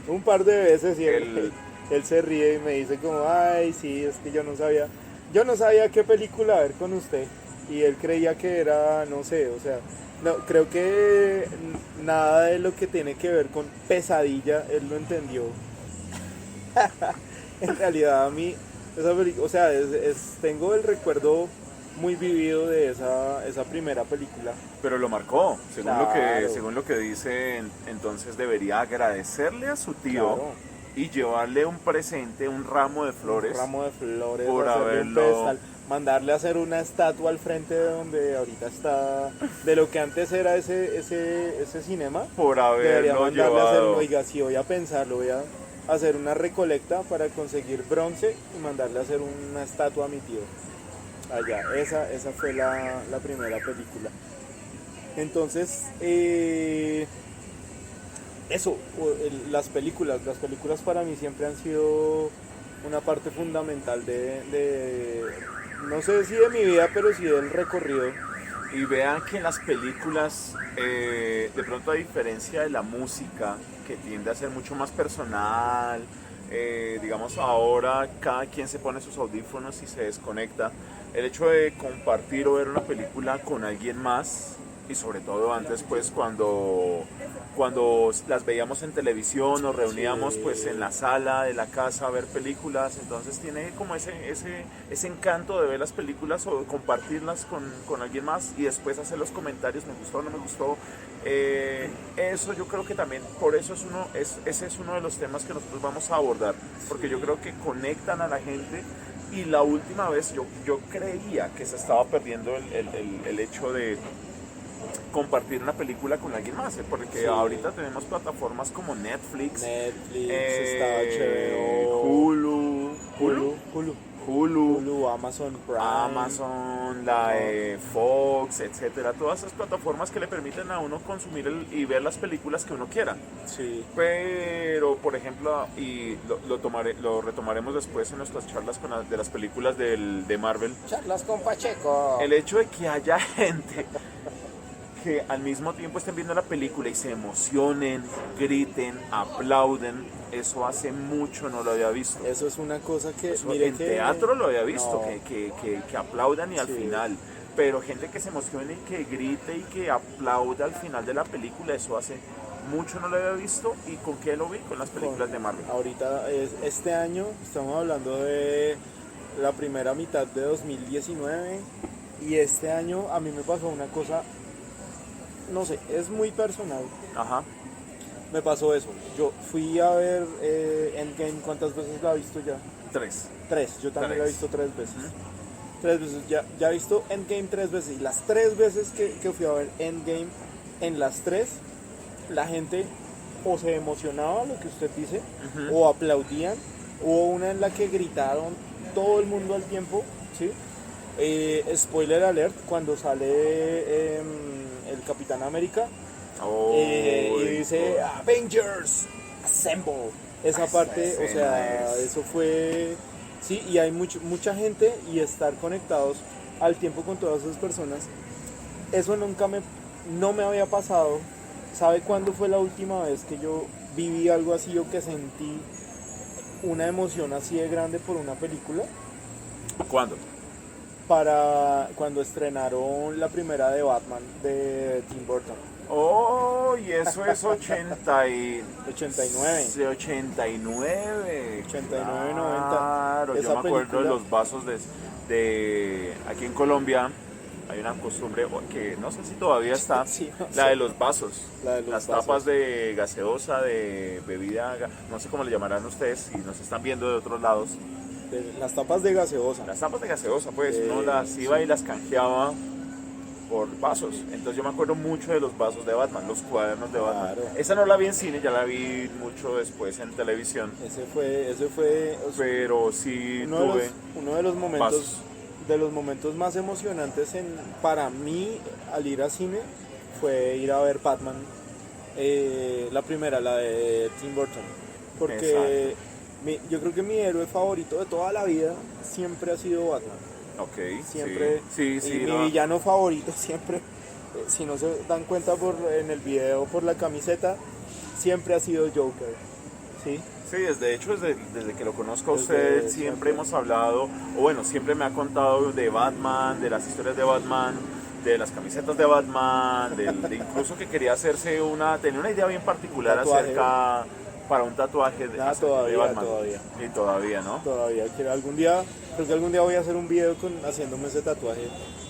Un par de veces y el, él se ríe y me dice como, ay, sí, es que yo no sabía qué película ver con usted. Y él creía que era, no sé, o sea, no, creo que nada de lo que tiene que ver con Pesadilla, él lo entendió. En realidad a mí, esa película, o sea, tengo el recuerdo muy vivido de esa primera película. Pero lo marcó, Claro. según lo que dice, entonces debería agradecerle a su tío Claro. y llevarle un presente, un ramo de flores Un ramo de flores, por hacerle un haberlo, pedestal, mandarle a hacer una estatua al frente de donde ahorita está, de lo que antes era ese cinema. por Debería haberlo mandarle a hacer, llevado. oiga, si voy a pensarlo, voy a hacer una recolecta para conseguir bronce y mandarle a hacer una estatua a mi tío. Allá, esa fue la primera película. Entonces, eso, las películas para mí siempre han sido una parte fundamental no sé si de mi vida, pero sí del recorrido. Y vean que en las películas, de pronto a diferencia de la música, que tiende a ser mucho más personal, digamos ahora cada quien se pone sus audífonos y se desconecta, el hecho de compartir o ver una película con alguien más, y sobre todo antes pues cuando las veíamos en televisión, nos reuníamos Sí. pues en la sala de la casa a ver películas, entonces tiene como ese encanto de ver las películas o compartirlas con alguien más y después hacer los comentarios, me gustó o no me gustó. Eso yo creo que también, por eso ese es uno de los temas que nosotros vamos a abordar, porque yo creo que conectan a la gente. Y la última vez yo creía que se estaba perdiendo el hecho de compartir una película con alguien más, porque Sí. ahorita tenemos plataformas como Netflix, Netflix, está HBO, Hulu, Hulu, Amazon Prime. Amazon, la Fox, etcétera, todas esas plataformas que le permiten a uno consumir y ver las películas que uno quiera. Sí. Pero, por ejemplo, y lo retomaremos después en nuestras charlas de las películas de Marvel, Charlas con Pacheco. el hecho de que haya gente que al mismo tiempo estén viendo la película y se emocionen, griten, aplauden, eso hace mucho no lo había visto. Eso es una cosa que, Eso mire en que... teatro lo había visto, No. que aplaudan y al Sí. final. Pero gente que se emocione y que grite y que aplaude al final de la película, eso hace mucho no lo había visto. ¿Y con qué lo vi? Con las películas de Marvel. Ahorita, este año, estamos hablando de la primera mitad de 2019 y este año a mí me pasó una cosa, no sé, es muy personal. Ajá. Me pasó eso. Yo fui a ver Endgame, ¿cuántas veces la he visto ya? 3. 3, yo también la he Tres. visto 3 veces. 3 veces, ya he visto Endgame 3 veces. Y las 3 veces que fui a ver Endgame, en las 3, la gente o se emocionaba, lo que usted dice, o aplaudían. Hubo una en la que gritaron todo el mundo al tiempo, ¿sí? Spoiler alert, cuando sale el Capitán América, y dice Avengers Assemble. Esa parte, o sea, eso fue, sí, y hay mucha gente y estar conectados al tiempo con todas esas personas, eso no me había pasado. ¿Sabe cuándo fue la última vez que yo viví algo así o que sentí una emoción así de grande por una película? ¿Cuándo? Para cuando estrenaron la primera de Batman de Tim Burton. Oh, y eso es 89. 89, 90. Claro, yo Esa me acuerdo película. de los vasos de aquí en Colombia. Hay una costumbre que no sé si todavía está, Sí, no la sé. de los vasos. La de los las vasos. tapas de gaseosa, de bebida, no sé cómo le llamarán ustedes si nos están viendo de otros lados. Las tapas de gaseosa. Las tapas de gaseosa, pues uno las iba y las canjeaba por vasos. Entonces yo me acuerdo mucho de los vasos de Batman, los cuadernos de Batman. Claro. Esa no la vi en cine, ya la vi mucho después en televisión. Ese fue o sea, Pero sí tuve uno de los momentos vasos. más emocionantes para mí al ir a cine fue ir a ver Batman, la primera, la de Tim Burton, porque yo creo que mi héroe favorito de toda la vida siempre ha sido Batman. Ok, Siempre, sí, y mi no. villano favorito siempre, si no se dan cuenta en el video por la camiseta, siempre ha sido Joker. Sí, Sí, de hecho, desde que lo conozco a Desde usted, siempre siempre. hemos hablado, o bueno, siempre me ha contado de Batman, de las historias de Batman, de las camisetas de Batman, de incluso que quería hacerse tenía una idea bien un particular tatuaje. acerca para un tatuaje Nada, de todavía, Batman. todavía. Y todavía, ¿no? Todavía quiero algún día, creo que algún día voy a hacer un video haciéndome ese tatuaje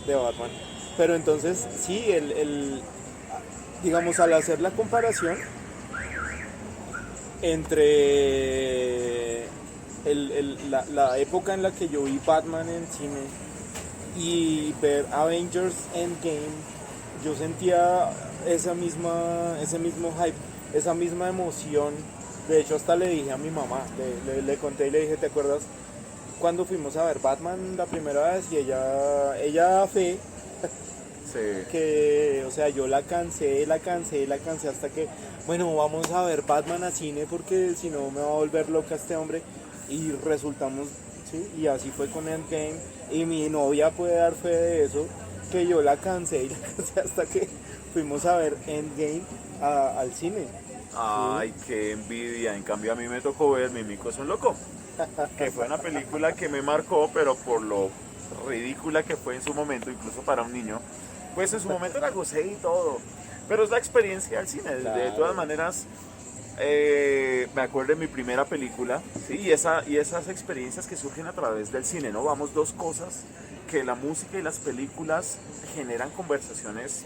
de Batman. Pero entonces, sí, digamos, al hacer la comparación entre la época en la que yo vi Batman en cine y ver Avengers Endgame, yo sentía ese mismo hype, esa misma emoción. De hecho, hasta le dije a mi mamá, le conté y le dije, ¿te acuerdas cuando fuimos a ver Batman la primera vez? Y ella da fe Sí. que, o sea, yo la cansé hasta que, bueno, vamos a ver Batman a cine porque si no me va a volver loca este hombre. Y resultamos, sí, y así fue con Endgame. Y mi novia puede dar fe de eso, que yo la cansé y la cansé hasta que fuimos a ver Endgame al cine. Ay, qué envidia. En cambio, a mí me tocó ver Mimico es un loco, que fue una película que me marcó, pero por lo ridícula que fue en su momento, incluso para un niño, pues en su momento la gocé y todo. Pero es la experiencia del cine. De Claro. todas maneras, me acuerdo de mi primera película, ¿sí? Y esas experiencias que surgen a través del cine, ¿no? Vamos, dos cosas, que la música y las películas generan conversaciones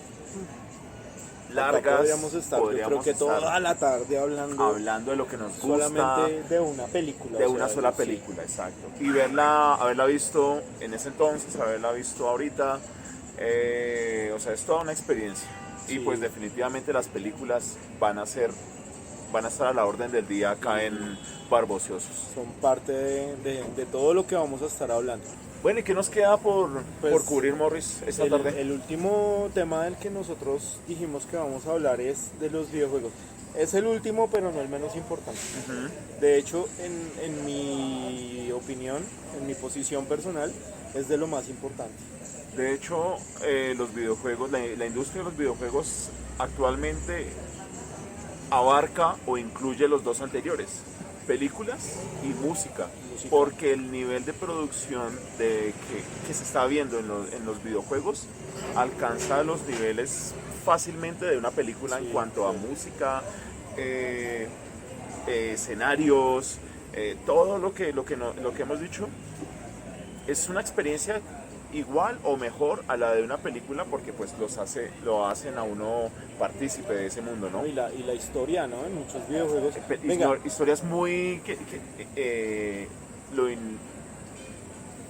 Acá largas. podríamos estar, yo creo que estar toda la tarde hablando de lo que nos gusta, solamente de una película. de o una sea, sola sí. película, exacto. Y haberla visto en ese entonces, haberla visto ahorita, o sea, es toda una experiencia. Y Sí. pues definitivamente las películas van a estar a la orden del día acá en Barbociosos. Son parte de todo lo que vamos a estar hablando. Bueno, ¿y qué nos queda por Pues, cubrir, Morris, esta tarde? El último tema del que nosotros dijimos que vamos a hablar es de los videojuegos. Es el último, pero no el menos importante. De hecho, en mi opinión, en mi posición personal, es de lo más importante. De hecho, los videojuegos, la industria de los videojuegos actualmente abarca o incluye los dos anteriores, películas y música, porque el nivel de producción que se está viendo en los videojuegos alcanza los niveles fácilmente de una película en cuanto a música, escenarios, todo lo que hemos dicho es una experiencia igual o mejor a la de una película porque pues lo hacen a uno partícipe de ese mundo, ¿no? Y la historia, ¿no? En muchos videojuegos. Venga, Historias muy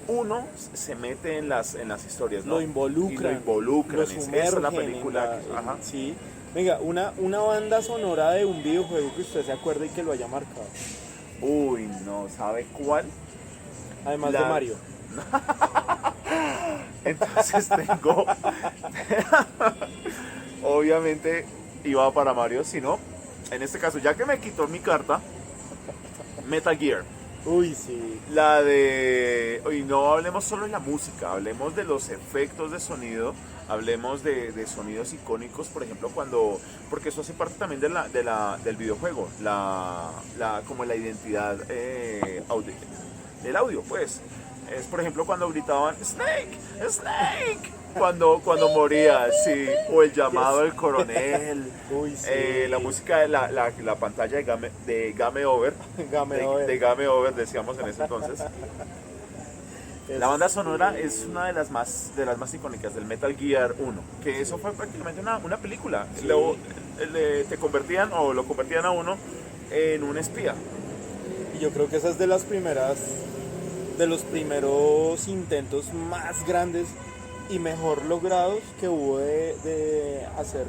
uno se mete en las historias, ¿no? lo involucran, Y lo involucran. lo Esa es sumergen la película. Ajá. sí. Venga, una banda sonora de un videojuego que usted se acuerde y que lo haya marcado. Uy, no, ¿sabe cuál? Además de Mario. Entonces tengo. Obviamente iba para Mario, si no, en este caso, ya que me quitó mi carta, Metal Gear. Uy, sí. La de. Y no hablemos solo de la música, hablemos de los efectos de sonido, hablemos de sonidos icónicos, por ejemplo, porque eso hace parte también del videojuego, como la identidad del audio, pues. Es, por ejemplo, cuando gritaban Snake, Snake, cuando moría, sí, o el llamado del coronel. Uy, sí. La música de la pantalla de Game Over, de Game Over, decíamos en ese entonces. La banda sonora es una de las más icónicas del Metal Gear 1, que eso fue prácticamente una película. Sí. Luego lo convertían a uno en un espía. Y yo creo que esa es de los primeros intentos más grandes y mejor logrados que hubo de hacer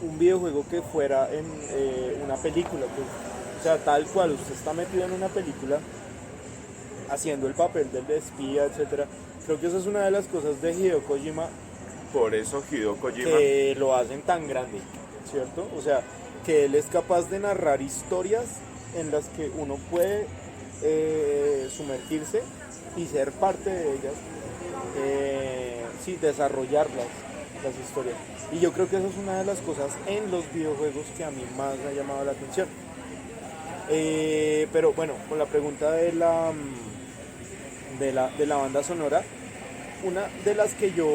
un videojuego que fuera en una película, pues. O sea, tal cual, usted está metido en una película haciendo el papel del espía, etcétera. Creo que esa es una de las cosas de Hideo Kojima Por eso Hideo Kojima. que lo hacen tan grande, ¿cierto? O sea, que él es capaz de narrar historias en las que uno puede sumergirse y ser parte de ellas, sí, desarrollar las historias. Y yo creo que esa es una de las cosas en los videojuegos que a mí más me ha llamado la atención. Pero bueno, con la pregunta de la banda sonora, una de las que yo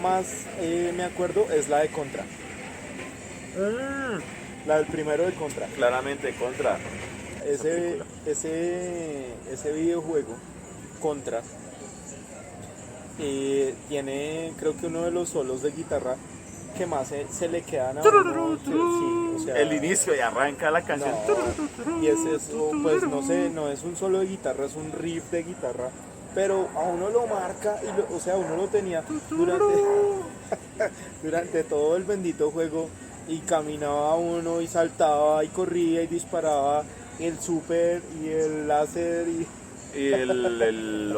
más me acuerdo es la de Contra, Mm, la del primero de Contra. claramente contra. Esa Ese, película. ese videojuego, Contra, tiene creo que uno de los solos de guitarra que más se le quedan a uno. Sí, o sea, El inicio y arranca la canción. no, y es eso, pues no sé, no es un solo de guitarra, es un riff de guitarra, pero a uno lo marca, o sea, uno lo tenía durante todo el bendito juego y caminaba uno y saltaba y corría y disparaba el super y el láser Y y el-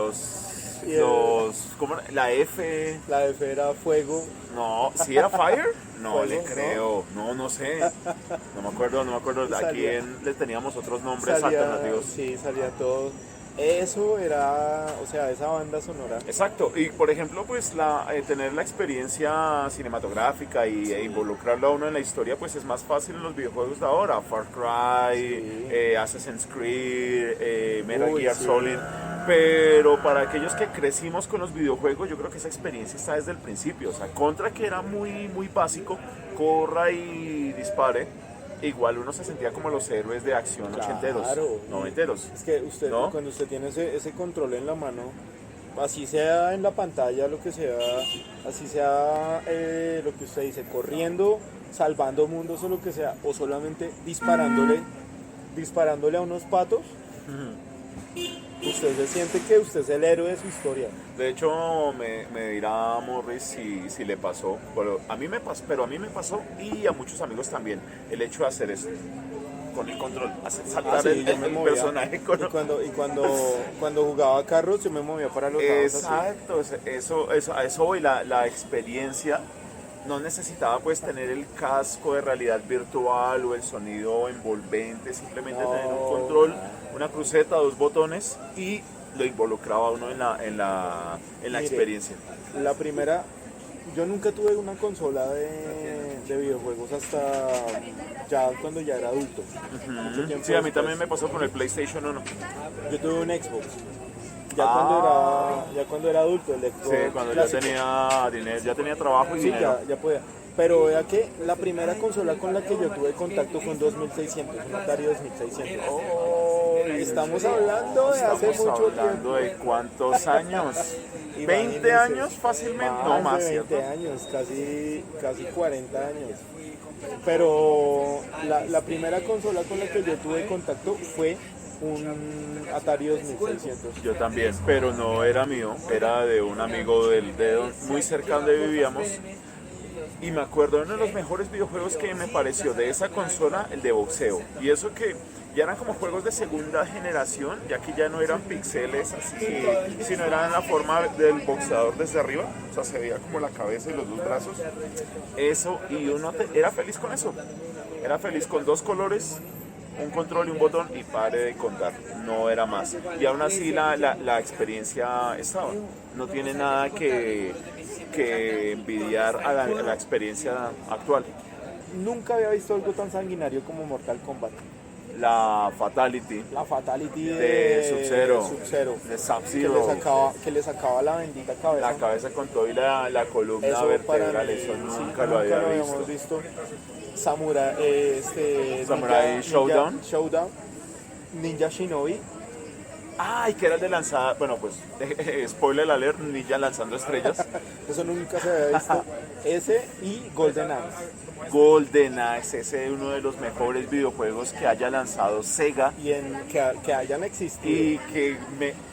¿cómo era? La F. la F era fuego, No, ¿sí era Fire? No Fuego, le creo. No, no sé. No me acuerdo, no me acuerdo. Y Aquí salía- le teníamos otros nombres alternativos. sí, salía todo. Eso era, o sea, esa banda sonora. Exacto, y por ejemplo, pues tener la experiencia cinematográfica e involucrarlo a uno en la historia, pues es más fácil en los videojuegos de ahora. Far Cry, Sí. Assassin's Creed, Metal Uy, Gear sí. Solid. Pero para aquellos que crecimos con los videojuegos, yo creo que esa experiencia está desde el principio. O sea, Contra, que era muy, muy básico, corra y dispare. Igual uno se sentía como los héroes de acción ochenteros, Claro. noventeros. Es que usted, ¿No? cuando usted tiene ese control en la mano, así sea en la pantalla, lo que sea, así sea lo que usted dice, corriendo, salvando mundos o lo que sea, o solamente disparándole a unos patos, usted se siente que usted es el héroe de su historia. De hecho, me dirá Morris si le pasó, pero a mí me pasó y a muchos amigos también, el hecho de hacer eso con el control, hacer saltar Sí, yo me el movía. personaje con... Cuando jugaba carros, yo me movía para los lados así. Exacto, a eso voy, la experiencia. No necesitaba pues tener el casco de realidad virtual o el sonido envolvente, simplemente tener un No. control, una cruceta, dos botones y lo involucraba uno en la Mire, experiencia. La primera, yo nunca tuve una consola de videojuegos hasta ya cuando ya era adulto. Mucho tiempo Sí, a mí después. también me pasó con el PlayStation 1. Yo tuve un Xbox. Ah. Ya cuando era adulto, el Xbox Sí, cuando ya clásico. tenía dinero, ya tenía trabajo y Sí, dinero. ya podía. Pero vea que la primera consola con la que yo tuve contacto fue en 2600, un Atari 2600. Estamos hablando de hace Estamos mucho hablando tiempo. de cuántos años. 20 Imagínense, años fácilmente, no más, de 20 ¿cierto? años, casi 40 años. Pero la primera consola con la que yo tuve contacto fue un Atari 2600. Yo también, pero no era mío, era de un amigo muy cerca donde vivíamos. Y me acuerdo, uno de los mejores videojuegos que me pareció de esa consola, el de boxeo. Y eso que ya eran como juegos de segunda generación, ya que ya no eran píxeles así, sino eran la forma del boxeador desde arriba. O sea, se veía como la cabeza y los dos brazos. Eso, y uno era feliz con eso. Era feliz con dos colores, un control y un botón y pare de contar, no era más. Y aún así la experiencia estaba. No tiene nada que envidiar a la experiencia actual. Nunca había visto algo tan sanguinario como Mortal Kombat. La Fatality La Fatality de Sub-Zero, Sub-Zero, de Sub-Zero, que le sacaba la bendita cabeza. la cabeza con todo y la columna Eso vertebral, para mí, eso sí, nunca lo había habíamos visto. visto. Samurai, Samurai Showdown. Ninja Shinobi. Ay, que era el de lanzada, bueno pues, spoiler alert, Ninja lanzando estrellas. Eso nunca se había visto. Ese y Golden Axe. GoldenEye, ese es uno de los mejores videojuegos que haya lanzado Sega Y que hayan existido. y que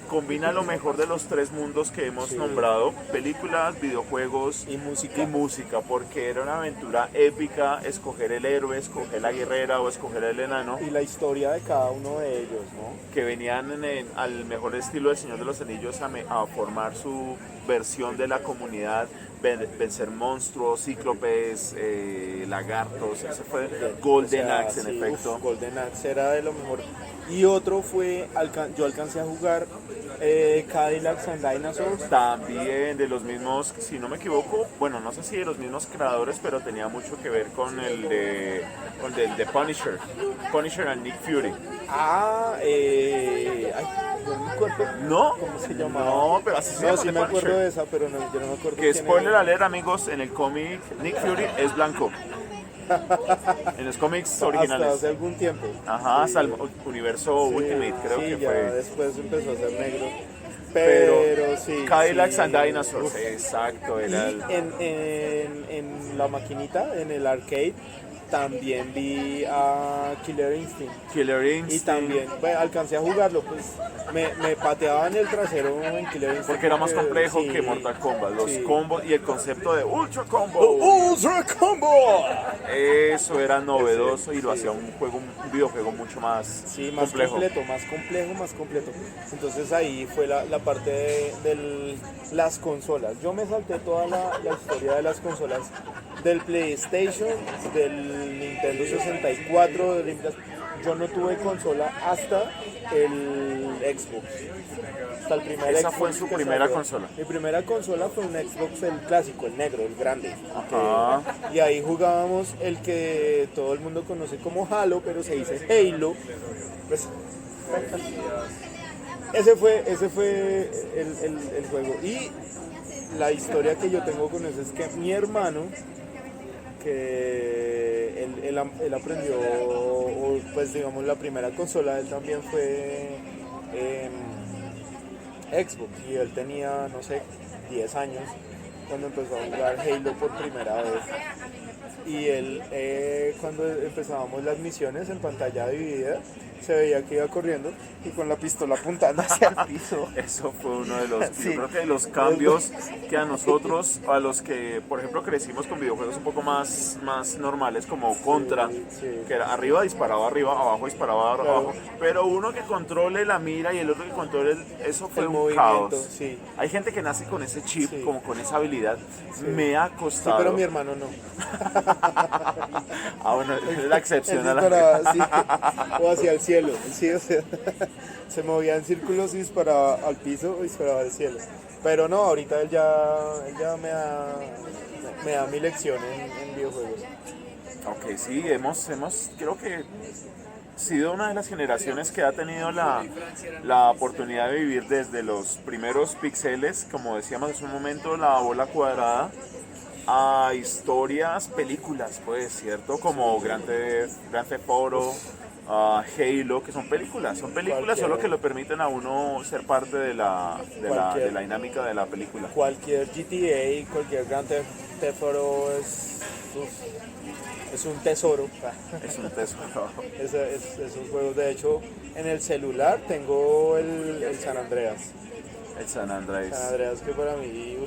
combina lo mejor de los tres mundos que hemos Sí. nombrado, películas, videojuegos Y música. y música, porque era una aventura épica escoger el héroe, escoger la guerrera o escoger el enano, Y la historia de cada uno de ellos, ¿no? que venían al mejor estilo del Señor de los Anillos a formar su versión de la comunidad, vencer monstruos, cíclopes, lagartos. Ese fue Golden O sea, Axe, en sí, efecto. uf, Golden Axe era de lo mejor. Y otro fue, yo alcancé a jugar Cadillacs and Dinosaurs. También de los mismos, si no me equivoco, bueno, no sé si de los mismos creadores, pero tenía mucho que ver con el de Punisher and Nick Fury. Ay, yo no me acuerdo ¿No? cómo se llamaba. No, pero así se No, llama, sí The me acuerdo Punisher. de esa, pero no, yo no me acuerdo Que quién spoiler era. alert, amigos, en el cómic Nick Fury es blanco. En los cómics Hasta originales. hace algún tiempo. Ajá, hasta el Sí, universo sí, Ultimate, creo sí, que ya fue. después empezó a ser negro. Pero Pero sí. Cadillacs sí. and Dinosaurs, Uf. exacto, Y era el. en la maquinita, en el arcade, también vi a Killer Instinct. Killer Y Instinct. también alcancé a jugarlo, pues me pateaban el trasero en Killer Instinct. Porque era más complejo sí, que Mortal Kombat. Los sí. combos y el concepto de Ultra Combo. Ultra Combo. Eso era novedoso y lo Sí. hacía un videojuego mucho más Sí, más complejo. completo, más completo. Entonces ahí fue la parte de las consolas. Yo me salté toda la historia de las consolas del PlayStation, del Nintendo 64, yo no tuve consola hasta el Xbox. Hasta el primer Esa Xbox fue su que primera salió. consola. Mi primera consola fue un Xbox, el clásico, el negro, el grande. Ajá. Y ahí jugábamos el que todo el mundo conoce como Halo, pero se dice Halo. Pues, ese fue el juego. Y la historia que yo tengo con eso es que mi hermano, que él aprendió, o pues digamos la primera consola de él también fue Xbox, y él tenía, no sé, 10 años cuando empezó a jugar Halo por primera vez. Y él, cuando empezábamos las misiones en pantalla dividida, se veía que iba corriendo y con la pistola apuntando hacia el piso. Eso fue uno de los, Sí. yo creo que de los cambios que a nosotros, a los que, por ejemplo, crecimos con videojuegos un poco más normales como Contra, sí. que era arriba disparaba arriba, abajo disparaba Claro. abajo, pero uno que controle la mira y el otro que controle eso fue El un movimiento, caos. sí. Hay gente que nace con ese chip, Sí. como con esa habilidad, me ha Sí, costado. pero mi hermano no. Ah, bueno, es la excepción Él a la disparaba, sí, o hacia el cielo, sí, o sea, se movía en círculos y disparaba al piso o disparaba al cielo. Pero no, ahorita él ya me da mi lección en videojuegos. Ok, sí, hemos, creo que sido una de las generaciones que ha tenido la oportunidad de vivir desde los primeros píxeles, como decíamos hace un momento, la bola cuadrada, a historias, películas, pues, ¿cierto? Como Grand Theft Auto, Halo, que son películas, solo que lo permiten a uno ser parte de la dinámica de la película. Cualquier GTA, cualquier Grand Theft Auto es un tesoro. Es un tesoro. Esos juegos, de hecho, en el celular tengo el San Andreas. El San Andreas. San Andreas, que para mí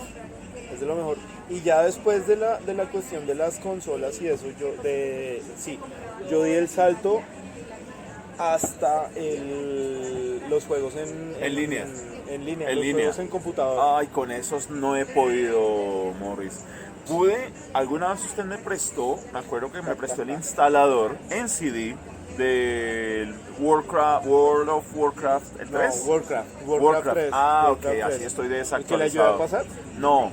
es de lo mejor. Y ya después de la cuestión de las consolas y eso, yo di el salto hasta los juegos En línea. En línea, En los línea. juegos en computador. Ay, con esos no he podido, Morris. Alguna vez usted me prestó, me acuerdo que me prestó el instalador en CD del World of Warcraft, el No, 3. Warcraft 3. Ah, Warcraft ok, 3. así estoy ¿El que le desactualizado. ayudó a pasar? No,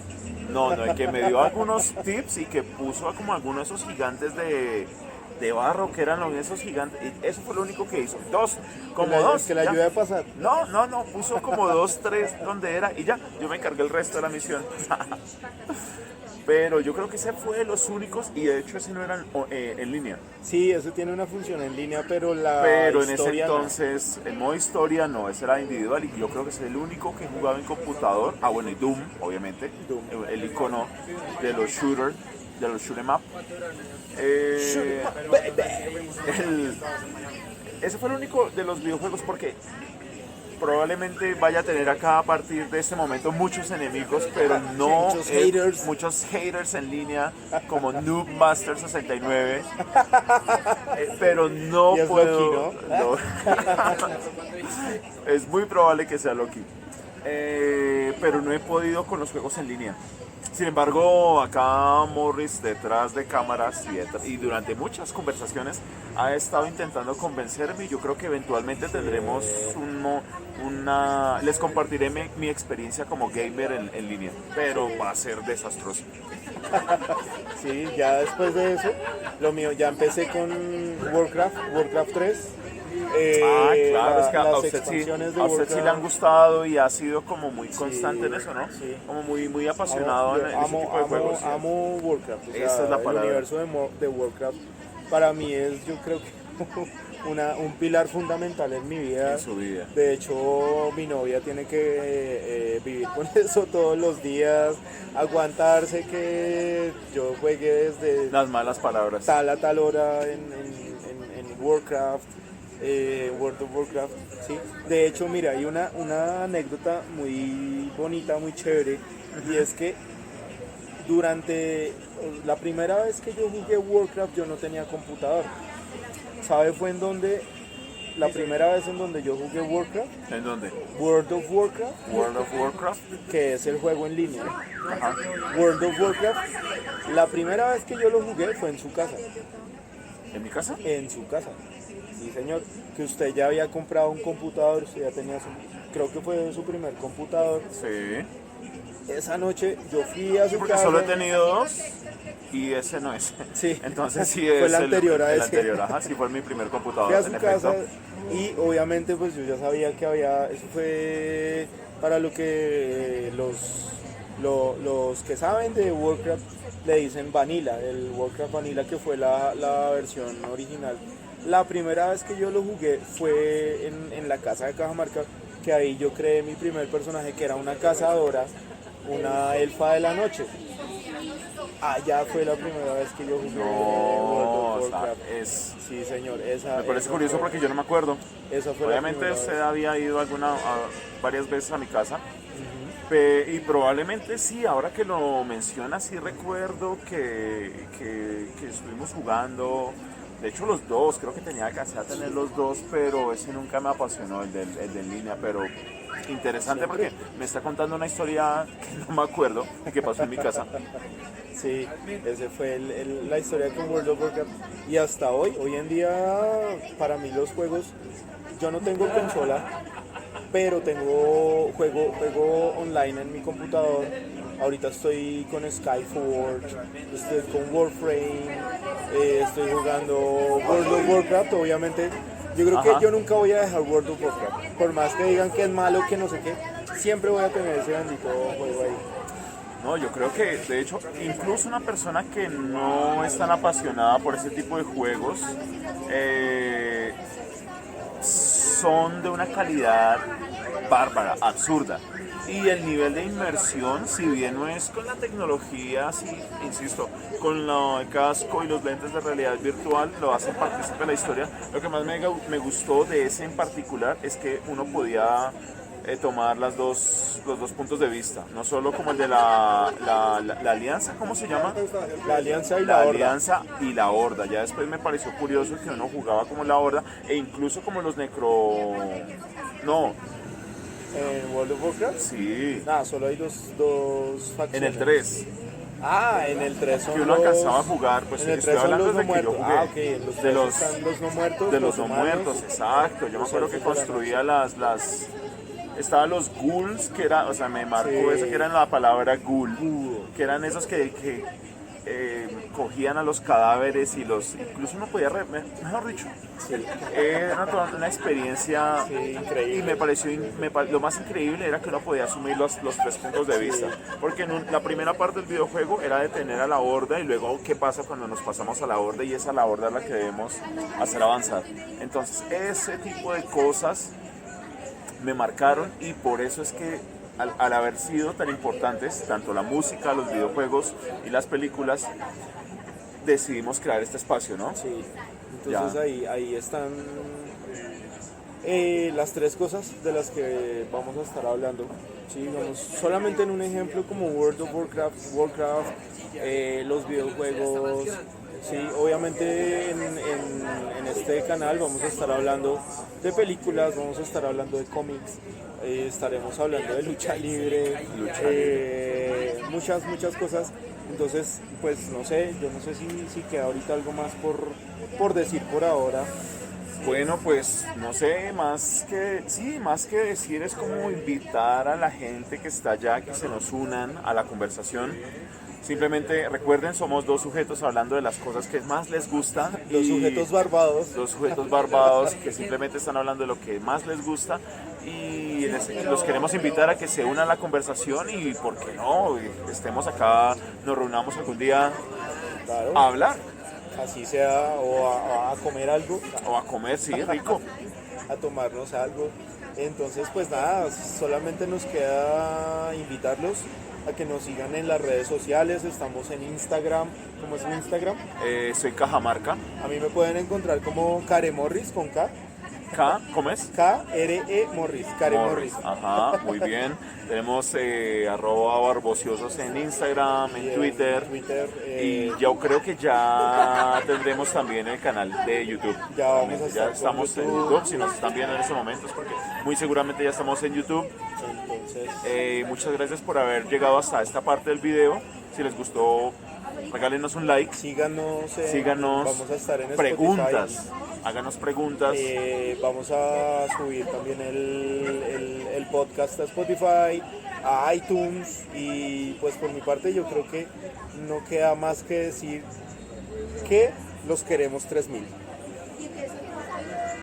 el que me dio algunos tips y que puso como algunos de esos gigantes de barro que eran esos gigantes. Y eso fue lo único que hizo. Que le ya. ayudé a pasar. No, puso como 2, 3 donde era y ya, yo me encargué el resto de la misión. Pero yo creo que ese fue de los únicos y de hecho ese no era en línea. Sí, eso tiene una función en línea, pero la Pero en ese historia no. entonces, el modo historia no, ese era individual y yo creo que es el único que jugaba en computador. Ah, bueno, y Doom, obviamente, Doom. el icono de los shooters, de los shoot 'em up. Ese fue el único de los videojuegos porque probablemente vaya a tener acá a partir de este momento muchos enemigos, pero no muchos haters en línea como Noobmaster69, pero no Y es puedo. Loki, no. Es muy probable que sea Loki, pero no he podido con los juegos en línea. Sin embargo, acá Morris detrás de cámaras y durante muchas conversaciones ha estado intentando convencerme y yo creo que eventualmente tendremos les compartiré mi experiencia como gamer en línea, pero va a ser desastroso. Sí, ya después de eso, lo mío, ya empecé con Warcraft 3. Claro, es que a las usted sí, expansiones de a usted sí le han Warcraft. gustado y ha sido como muy Sí, constante en eso, ¿no? sí. Como muy apasionado Yo en ese tipo de juegos. amo Warcraft, o Esa es sea, la el palabra. universo de Warcraft para mí es, yo creo que un pilar fundamental en mi vida. En su vida. De hecho, mi novia tiene que vivir con eso todos los días, aguantarse que yo juegue desde Las malas palabras. tal a tal hora en Warcraft, World of Warcraft, ¿sí? De hecho, mira, hay una anécdota muy bonita, muy chévere, y es que durante la primera vez que yo jugué Warcraft yo no tenía computador. ¿Sabe fue en donde la primera vez en donde yo jugué Warcraft? ¿En dónde? World of Warcraft, World of Warcraft. que es el juego en línea. Ajá. World of Warcraft, la primera vez que yo lo jugué fue en su casa. ¿En mi casa? En su casa. Sí, señor. Que usted ya había comprado un computador, usted ya tenía su, creo que fue su primer computador. Sí. Esa noche yo fui a su Porque casa. solo he tenido dos y ese no es. Sí. Entonces sí Fue es el anterior a el ese. anterior, ajá, sí fue mi primer computador, Fui a en su efecto. casa y obviamente pues yo ya sabía que había, eso fue para lo que los que saben de Warcraft le dicen Vanilla, el Warcraft Vanilla que fue la versión original. La primera vez que yo lo jugué fue en la casa de Cajamarca, que ahí yo creé mi primer personaje que era una cazadora, una elfa de la noche. Allá fue la primera vez que yo jugué World No, of o sea, Warcraft. es... Sí, señor, esa. Me parece esa curioso fue- porque yo no me acuerdo. Esa fue la Obviamente primera usted vez. había ido varias veces a mi casa. Y probablemente sí, ahora que lo menciona, sí recuerdo que estuvimos jugando. De hecho, los dos, creo que tenía que hacer tener los dos, pero ese nunca me apasionó, el de en línea. Pero interesante Siempre. porque me está contando una historia que no me acuerdo que pasó en mi casa. Sí, ese fue la historia con World of Warcraft. Y hasta hoy en día, para mí los juegos, yo no tengo consola, pero juego online en mi computador. Ahorita estoy con Skyforge, estoy con Warframe, estoy jugando World of Warcraft, obviamente. Yo creo Ajá. que yo nunca voy a dejar World of Warcraft. Por más que digan que es malo, que no sé qué, siempre voy a tener ese bendito juego ahí. No, yo creo que, de hecho, incluso una persona que no es tan apasionada por ese tipo de juegos, son de una calidad bárbara, absurda. Y el nivel de inmersión, si bien no es con la tecnología, sí, insisto, con el casco y los lentes de realidad virtual, lo hacen partícipe de la historia. Lo que más me gustó de ese en particular es que uno podía tomar los dos puntos de vista, no solo como el de la alianza, ¿cómo se llama? La Alianza y La la Horda. alianza y la horda. Ya después me pareció curioso que uno jugaba como la horda e incluso como los No, En World of Warcraft. sí, Nada, solo hay dos facciones. en el 3, Ah, en el 3 son que uno los... alcanzaba a jugar, pues en el estoy 3 son hablando los no desde que yo muertos. jugué. Ah, ok, en los de 3 los, están los no muertos. de los no humanos. muertos, exacto. Yo me los acuerdo que elfos de la construía estaban los ghouls, que era, o sea, me marcó Sí. eso que era la palabra ghoul, que eran esos que cogían a los cadáveres y incluso uno podía, mejor dicho, era toda una experiencia Sí, increíble. y me pareció, lo más increíble era que uno podía asumir los tres puntos de vista, porque la primera parte del videojuego era detener a la horda y luego qué pasa cuando nos pasamos a la horda y es a la horda la que debemos hacer avanzar. Entonces ese tipo de cosas me marcaron y por eso es que al haber sido tan importantes, tanto la música, los videojuegos y las películas, decidimos crear este espacio, ¿no? Sí, entonces ahí están las tres cosas de las que vamos a estar hablando. Sí, digamos, solamente en un ejemplo como World of Warcraft, los videojuegos. Sí, obviamente en este canal vamos a estar hablando de películas, vamos a estar hablando de cómics, estaremos hablando de lucha libre, muchas cosas. Entonces, pues no sé, yo no sé si queda ahorita algo más por decir por ahora. Bueno, pues no sé, más que decir es como invitar a la gente que está allá, que se nos unan a la conversación Simplemente recuerden, somos dos sujetos hablando de las cosas que más les gusta. Los sujetos barbados. Los sujetos barbados que simplemente están hablando de lo que más les gusta y los queremos invitar a que se unan a la conversación y, ¿por qué no? Estemos acá, nos reunamos algún día Claro, a hablar así sea, o a comer algo, o a comer, sí, rico. a tomarnos algo. Entonces, pues nada, solamente nos queda invitarlos a que nos sigan en las redes sociales. Estamos en Instagram. ¿Cómo es mi Instagram? Soy Cajamarca. A mí me pueden encontrar como Care Morris con K. ¿Cómo es? K-R-E Morris. Care Morris. Ajá, muy bien. Tenemos @barbociosos en Instagram, en Twitter. Y yo creo que ya tendremos también el canal de YouTube. Ya vamos a estar Ya con estamos en YouTube. YouTube, si nos están viendo en estos momentos, porque muy seguramente ya estamos en YouTube. Entonces, Muchas gracias por haber llegado hasta esta parte del video. Si les gustó, regálenos un like, síganos, vamos a estar en preguntas, Spotify. háganos preguntas. Vamos a subir también el podcast a Spotify, a iTunes, y pues por mi parte yo creo que no queda más que decir que los queremos 3000.